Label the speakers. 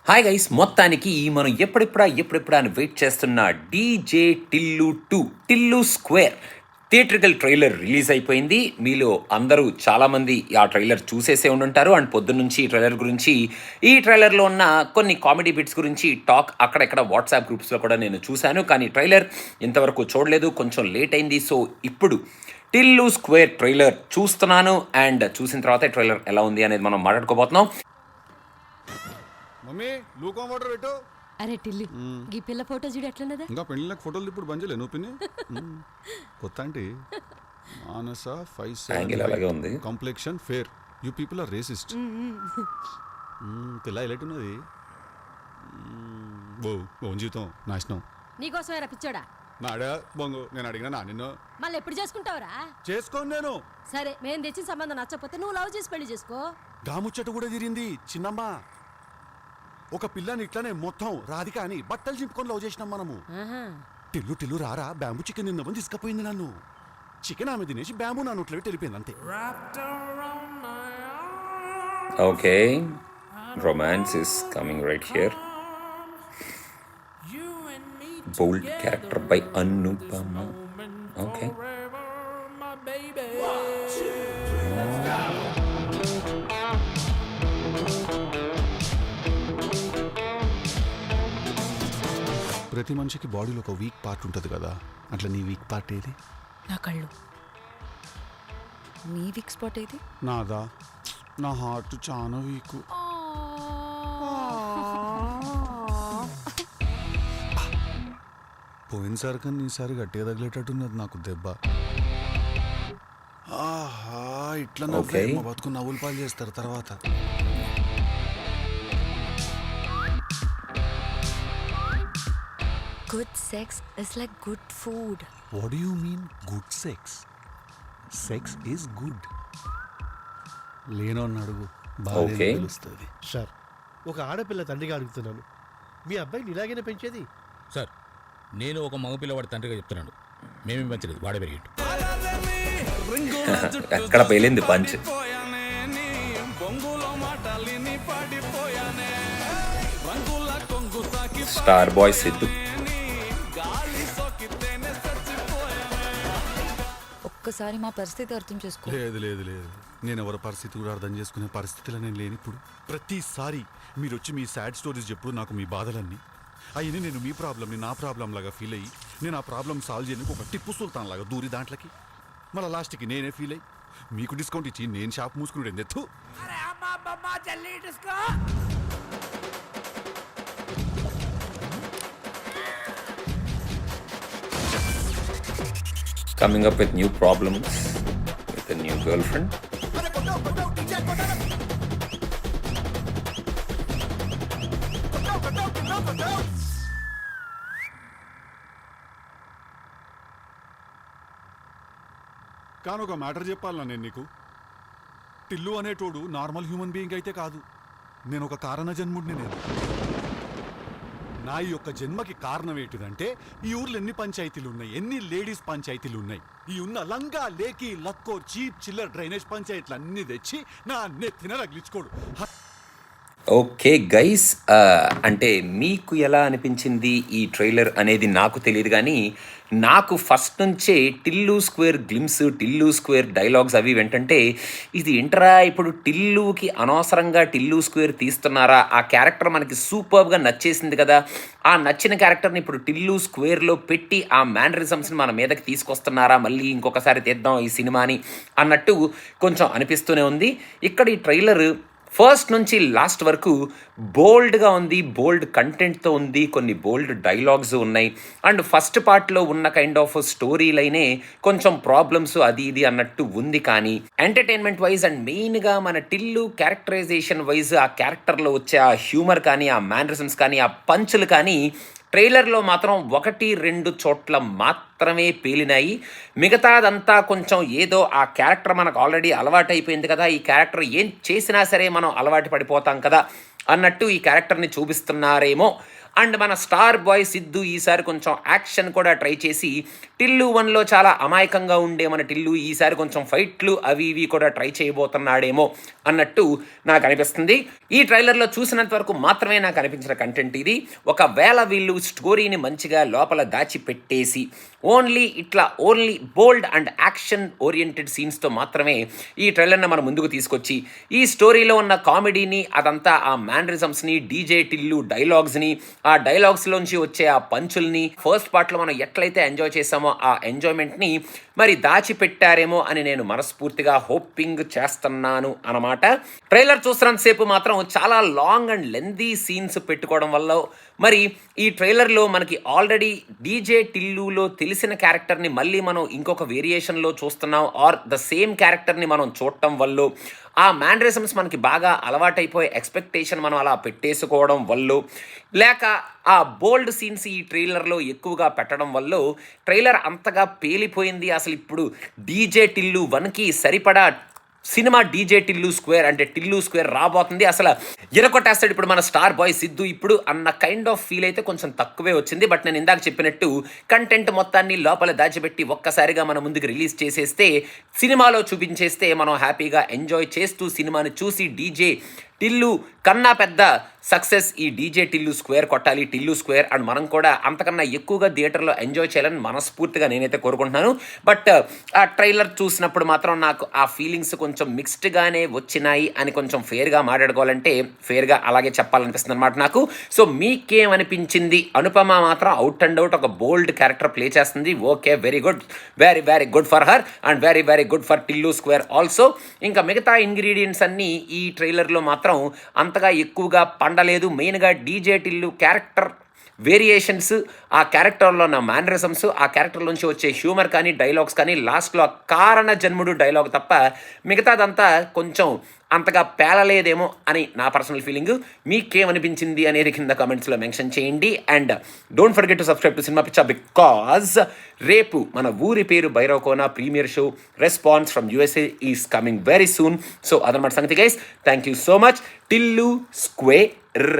Speaker 1: Hi guys, మొత్తానికి మనం ఎప్పుడెప్పుడా అని వెయిట్ చేస్తున్న DJ Tillu 2 Tillu square theatrical trailer release అయిపోయింది. మీలో అందరూ చాలామంది ఆ ట్రైలర్ చూసేసే ఉండుంటారు. అండ్ పొద్దున్నుంచి ఈ ట్రైలర్ గురించి, ఈ ట్రైలర్లో ఉన్న కొన్ని కామెడీ బిట్స్ గురించి టాక్ అక్కడెక్కడ వాట్సాప్ గ్రూప్స్లో కూడా నేను చూశాను. కానీ ట్రైలర్ ఇంతవరకు చూడలేదు, కొంచెం లేట్ అయింది. సో ఇప్పుడు టిల్లు స్క్వేర్ ట్రైలర్ చూస్తున్నాను. అండ్ చూసిన తర్వాత ట్రైలర్ ఎలా ఉంది అనేది మనం మాట్లాడుకోబోతున్నాం.
Speaker 2: మమ్మీ లూకం వాటర్ పెట్టు.
Speaker 3: అరే టిల్లి, ఈ పిల్ల ఫోటో చూడు ఎట్లున్నదా?
Speaker 2: ఇంకా పెళ్ళిళ్ళకి ఫోటోలు ఇప్పుడు బంజలే నువ్వు పిన్ని. కొత్త అంటే మానస 5
Speaker 1: అలాగే ఉంది.
Speaker 2: Complexion fair. You people are racist. తెల్ల ఎలైట్ ఉన్నది. ఓ జీవితం నాశనం.
Speaker 3: నీకోసమే రప్పించాడా?
Speaker 2: నాడా బొంగు నేను అడిగినా నా నిన్ను
Speaker 3: మళ్ళీ ఎప్పుడు చేసుకుంటావురా?
Speaker 2: చేసుకోను నేను.
Speaker 3: సరే, మేము తెచ్చిన సంబంధం నచ్చకపోతే నువ్వు లవ్ చేసి పెళ్లి చేసుకో.
Speaker 2: గాముచ్చట కూడా తిరిగింది చిన్నమ్మ. ఒక పిల్లని ఇట్లానే మొత్తం రాధిక అని బట్టలు చింపుకొని లవ్ చేసినాం మనము. టిల్లు టిల్లు రారా బ్యాంబు చికెన్ నిన్నమని తీసుకుపోయింది నన్ను. చికెన్ ఆమె తినేసి బ్యాంబు నా నోట్లో వెళ్ళిపోయింది అంతే.
Speaker 1: Okay, romance is coming right here. Bold character by Anupama. Okay,
Speaker 2: ప్రతి మనిషికి బాడీలో ఒక వీక్ పార్ట్ ఉంటుంది కదా, అట్లా నీ వీక్ పార్ట్ ఏది?
Speaker 3: నా కళ్ళు. నీ వీక్ స్పాట్ ఏది?
Speaker 2: నాదా, నా హార్ట్ చాలా వీక్. పోయినసారి కన్నా ఈసారి గట్టిగా తగిలేటట్టున్నది నాకు దెబ్బ. ఆహా, ఇట్లా బతుకు నవ్వులు పాలు చేస్తారు తర్వాత.
Speaker 3: Good sex is like good food.
Speaker 2: What do you mean good sex? Sex is good. లేనో అడుగు బాగా తెలుస్తుంది.
Speaker 4: సార్, ఒక ఆడపిల్ల తండ్రిగా అడుగుతున్నాను, మీ అబ్బాయిని ఇలాగైనా పెంచేది?
Speaker 5: సార్, నేను ఒక మగపిల్లవాడి తండ్రిగా చెప్తున్నాను, మేమేం పెంచలేదు, వాడే పెరిగిండు.
Speaker 1: ఎక్కడ పేలింది పంచ్. Star boy Siddhu.
Speaker 3: ఒక్కసారి మా పరిస్థితి అర్థం చేసుకో.
Speaker 2: లేదు లేదు లేదు, నేను ఎవరి పరిస్థితి కూడా అర్థం చేసుకునే పరిస్థితిలో నేను లేని. ఇప్పుడు ప్రతిసారి మీరు వచ్చి మీ సాడ్ స్టోరీస్ చెప్పుడు నాకు మీ బాధలన్నీ అయ్యి నేను మీ ప్రాబ్లమ్ని నా ప్రాబ్లం లాగా ఫీల్ అయ్యి, నేను ఆ ప్రాబ్లం సాల్వ్ చేయడానికి ఒక టిప్పు సుల్తాన్ లాగా దూరి దాంట్లోకి మళ్ళీ లాస్ట్కి నేనే ఫీల్ అయ్యి మీకు డిస్కౌంట్ ఇచ్చి నేను షాప్ మూసుకుని ఎత్తు.
Speaker 1: Coming up with new problems with a new girlfriend.
Speaker 2: కానీ ఒక మ్యాటర్ చెప్పాలన్నా నేను నీకు, టిల్లు అనేటోడు నార్మల్ హ్యూమన్ బీయింగ్ అయితే కాదు. నేను ఒక కారణ జన్ముడిని. నేను నా ఈ యొక్క జన్మకి కారణం ఏంటిదంటే, ఈ ఊర్లో ఎన్ని పంచాయతీలు ఉన్నాయి, ఎన్ని లేడీస్ పంచాయతీలు ఉన్నాయి, ఈ ఉన్న లంగా లేకి లక్కో చీప్ చిల్లర్ డ్రైనేజ్ పంచాయతీలు అన్ని తెచ్చి నా నెత్తిన రగిలించుకోడు.
Speaker 1: ఓకే గైస్, అంటే మీకు ఎలా అనిపించింది ఈ ట్రైలర్ అనేది నాకు తెలియదు. కానీ నాకు ఫస్ట్ నుంచే Tillu square glimpse, Tillu square dialogues అవి ఏంటంటే, ఇది ఏంటరా ఇప్పుడు టిల్లుకి అనవసరంగా టిల్లు స్క్వేర్ తీస్తున్నారా? ఆ క్యారెక్టర్ మనకి సూపర్గా నచ్చేసింది కదా, ఆ నచ్చిన క్యారెక్టర్ని ఇప్పుడు టిల్లు స్క్వేర్లో పెట్టి ఆ మేనరిజమ్స్ని మన మీదకి తీసుకొస్తున్నారా, మళ్ళీ ఇంకొకసారి తీద్దాం ఈ సినిమాని అన్నట్టు కొంచెం అనిపిస్తూనే ఉంది. ఇక్కడ ఈ ట్రైలర్ ఫస్ట్ నుంచి లాస్ట్ వరకు బోల్డ్గా ఉంది, బోల్డ్ కంటెంట్తో ఉంది, కొన్ని బోల్డ్ డైలాగ్స్ ఉన్నాయి. అండ్ ఫస్ట్ పార్ట్లో ఉన్న కైండ్ ఆఫ్ స్టోరీ లైనే కొంచెం ప్రాబ్లమ్స్ అది ఇది అన్నట్టు ఉంది. కానీ ఎంటర్టైన్మెంట్ వైజ్ అండ్ మెయిన్గా మన టిల్లు క్యారెక్టరైజేషన్ వైజ్ ఆ క్యారెక్టర్లో వచ్చే ఆ హ్యూమర్ కానీ, ఆ మేనరిజమ్స్ కానీ, ఆ పంచులు కానీ ట్రైలర్లో మాత్రం 1-2 చోట్ల మాత్రమే పేలినాయి. మిగతాదంతా కొంచెం ఏదో ఆ క్యారెక్టర్ మనకు ఆల్రెడీ అలవాటు అయిపోయింది కదా, ఈ క్యారెక్టర్ ఏం చేసినా సరే మనం అలవాటు పడిపోతాం కదా అన్నట్టు ఈ క్యారెక్టర్ని చూపిస్తున్నారేమో అండ్ మన స్టార్ బాయ్ సిద్ధు ఈసారి కొంచెం యాక్షన్ కూడా ట్రై చేసి టిల్లు 1లో చాలా అమాయకంగా ఉండే మన టిల్లు ఈసారి కొంచెం ఫైట్లు అవి ఇవి కూడా ట్రై చేయబోతున్నాడేమో అన్నట్టు నాకు అనిపిస్తుంది. ఈ ట్రైలర్లో చూసినంత వరకు మాత్రమే నాకు అనిపించిన కంటెంట్ ఇది. ఒకవేళ వీళ్ళు స్టోరీని మంచిగా లోపల దాచిపెట్టేసి only bold and action oriented సీన్స్తో మాత్రమే ఈ ట్రైలర్ని మనం ముందుకు తీసుకొచ్చి ఈ స్టోరీలో ఉన్న కామెడీని అదంతా ఆ మ్యానరిజమ్స్ని డీజే టిల్లు డైలాగ్స్ని ఆ డైలాగ్స్లోంచి వచ్చే ఆ పంచుల్ని ఫస్ట్ పార్ట్లో మనం ఎట్లయితే ఎంజాయ్ చేసామో ఆ ఎంజాయ్మెంట్ని మరి దాచిపెట్టారేమో అని నేను మనస్ఫూర్తిగా హోపింగ్ చేస్తున్నాను అన్నమాట. ట్రైలర్ చూస్తున్నంతసేపు మాత్రం చాలా లాంగ్ అండ్ లెందీ సీన్స్ పెట్టుకోవడం వల్ల మరి ఈ ట్రైలర్లో మనకి ఆల్రెడీ డీజే టిల్లులో తెలిసిన క్యారెక్టర్ని మళ్ళీ మనం ఇంకొక వేరియేషన్లో చూస్తున్నాం ఆర్ ద సేమ్ క్యారెక్టర్ని మనం చూడటం వల్ల ఆ మ్యానరిజమ్స్ మనకి బాగా అలవాటైపోయే ఎక్స్పెక్టేషన్ మనం అలా పెట్టేసుకోవడం వల్ల లేక ఆ బోల్డ్ సీన్స్ ఈ ట్రైలర్లో ఎక్కువగా పెట్టడం వల్ల ట్రైలర్ అంతగా పేలిపోయింది. అసలు ఇప్పుడు డీజే టిల్లు 1కి సరిపడా సినిమా డీజే టిల్లు స్క్వేర్ అంటే టిల్లు స్క్వేర్ రాబోతుంది, అసలు ఇరకొట్టేస్తాడు ఇప్పుడు మన స్టార్ బాయ్ సిద్ధు ఇప్పుడు అన్న కైండ్ ఆఫ్ ఫీల్ అయితే కొంచెం తక్కువే వచ్చింది. బట్ నేను ఇందాక చెప్పినట్టు కంటెంట్ మొత్తాన్ని లోపల దాచిపెట్టి ఒక్కసారిగా మన ముందుకు రిలీజ్ చేసేస్తే సినిమాలో చూపించేస్తే మనం హ్యాపీగా ఎంజాయ్ చేస్తూ సినిమాని చూసి డీజే టిల్లు కన్నా పెద్ద సక్సెస్ ఈ డీజే టిల్లు స్క్వేర్ కొట్టాలి, టిల్లు స్క్వేర్ అండ్ మనం కూడా అంతకన్నా ఎక్కువగా థియేటర్లో ఎంజాయ్ చేయాలని మనస్ఫూర్తిగా నేనైతే కోరుకుంటున్నాను. బట్ ఆ ట్రైలర్ చూసినప్పుడు మాత్రం నాకు ఆ ఫీలింగ్స్ కొంచెం మిక్స్డ్గానే వచ్చినాయి అని కొంచెం ఫేర్గా మాట్లాడుకోవాలంటే ఫేర్గా అలాగే చెప్పాలనిపిస్తుంది అనమాట నాకు. సో మీకేమనిపించింది? అనుపమ మాత్రం అవుట్ అండ్ అవుట్ ఒక బోల్డ్ క్యారెక్టర్ ప్లే చేస్తుంది. Okay, very good, very very good for her and very very good for Tillu square also. ఇంకా మిగతా ఇంగ్రీడియంట్స్ అన్నీ ఈ ట్రైలర్లో మాత్రం అంతగా ఎక్కువగా పండలేదు. మెయిన్గా డీజే టిల్లు క్యారెక్టర్ వేరియేషన్స్, ఆ క్యారెక్టర్లో ఉన్న మేనరిజమ్స్, ఆ క్యారెక్టర్ నుంచి వచ్చే హ్యూమర్ కానీ డైలాగ్స్ కానీ లాస్ట్లో కారణ జన్ముడు డైలాగ్ తప్ప మిగతాదంతా కొంచెం అంతగా పేలలేదేమో అని నా పర్సనల్ ఫీలింగ్. మీకేమనిపించింది అనేది కింద కామెంట్స్లో మెన్షన్ చేయండి. And don't forget to subscribe to cinema పిచ్చా బికాజ్ రేపు మన ఊరి పేరు Bhairavakona premiere show response from USA is coming very soon. So అదనమాట సంగతి guys. Thank you so much. Tillu square.